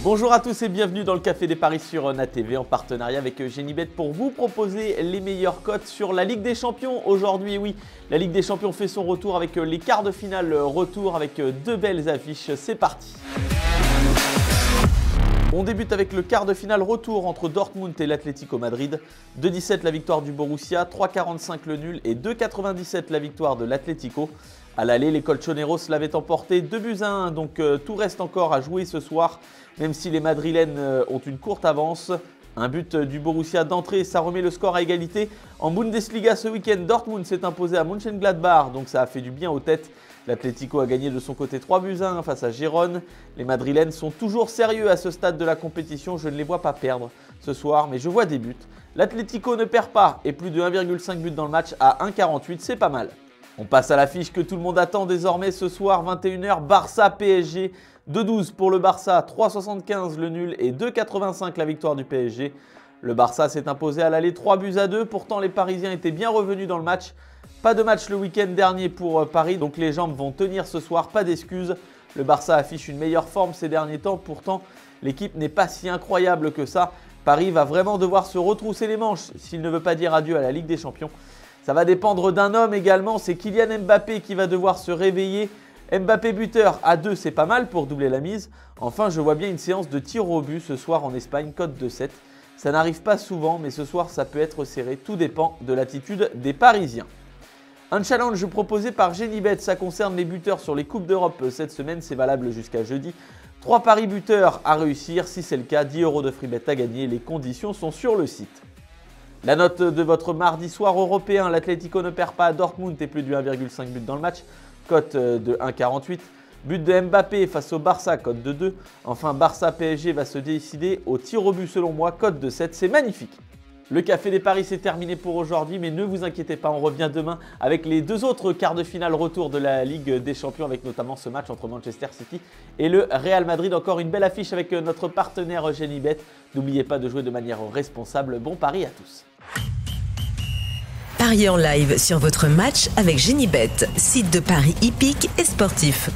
Bonjour à tous et bienvenue dans le Café des Paris sur NatTV en partenariat avec Genibet pour vous proposer les meilleures cotes sur la Ligue des Champions. Aujourd'hui, oui, la Ligue des Champions fait son retour avec les quarts de finale retour avec deux belles affiches. C'est parti! On débute avec le quart de finale retour entre Dortmund et l'Atlético Madrid. 2,17 la victoire du Borussia, 3,45 le nul et 2,97 la victoire de l'Atlético. À l'aller, les Colchoneros l'avaient emporté 2-1, donc tout reste encore à jouer ce soir, même si les Madrilènes ont une courte avance. Un but du Borussia d'entrée, ça remet le score à égalité. En Bundesliga ce week-end, Dortmund s'est imposé à Mönchengladbach, donc ça a fait du bien aux têtes. L'Atlético a gagné de son côté 3-1 face à Gérone. Les Madrilènes sont toujours sérieux à ce stade de la compétition, je ne les vois pas perdre ce soir, mais je vois des buts. L'Atlético ne perd pas et plus de 1,5 but dans le match à 1,48, c'est pas mal. On passe à l'affiche que tout le monde attend désormais ce soir, 21h, Barça-PSG. 2,12 pour le Barça, 3,75 le nul et 2,85 la victoire du PSG. Le Barça s'est imposé à l'aller 3-2, pourtant les Parisiens étaient bien revenus dans le match. Pas de match le week-end dernier pour Paris, donc les jambes vont tenir ce soir, pas d'excuses. Le Barça affiche une meilleure forme ces derniers temps, pourtant l'équipe n'est pas si incroyable que ça. Paris va vraiment devoir se retrousser les manches s'il ne veut pas dire adieu à la Ligue des Champions. Ça va dépendre d'un homme également, c'est Kylian Mbappé qui va devoir se réveiller. Mbappé buteur à 2, c'est pas mal pour doubler la mise. Enfin, je vois bien une séance de tir au but ce soir en Espagne, cote de 7. Ça n'arrive pas souvent, mais ce soir ça peut être serré, tout dépend de l'attitude des Parisiens. Un challenge proposé par Genibet, ça concerne les buteurs sur les Coupes d'Europe cette semaine, c'est valable jusqu'à jeudi. 3 paris buteurs à réussir, si c'est le cas, 10 € de freebet à gagner, les conditions sont sur le site. La note de votre mardi soir européen, l'Atlético ne perd pas à Dortmund et plus de 1,5 but dans le match, cote de 1,48. But de Mbappé face au Barça, cote de 2. Enfin, Barça-PSG va se décider au tir au but selon moi, cote de 7, c'est magnifique. Le Café des Paris c'est terminé pour aujourd'hui, mais ne vous inquiétez pas, on revient demain avec les deux autres quarts de finale retour de la Ligue des Champions, avec notamment ce match entre Manchester City et le Real Madrid. Encore une belle affiche avec notre partenaire Genibet. N'oubliez pas de jouer de manière responsable. Bon pari à tous. Pariez en live sur votre match avec Genibet, site de paris hippique et sportif.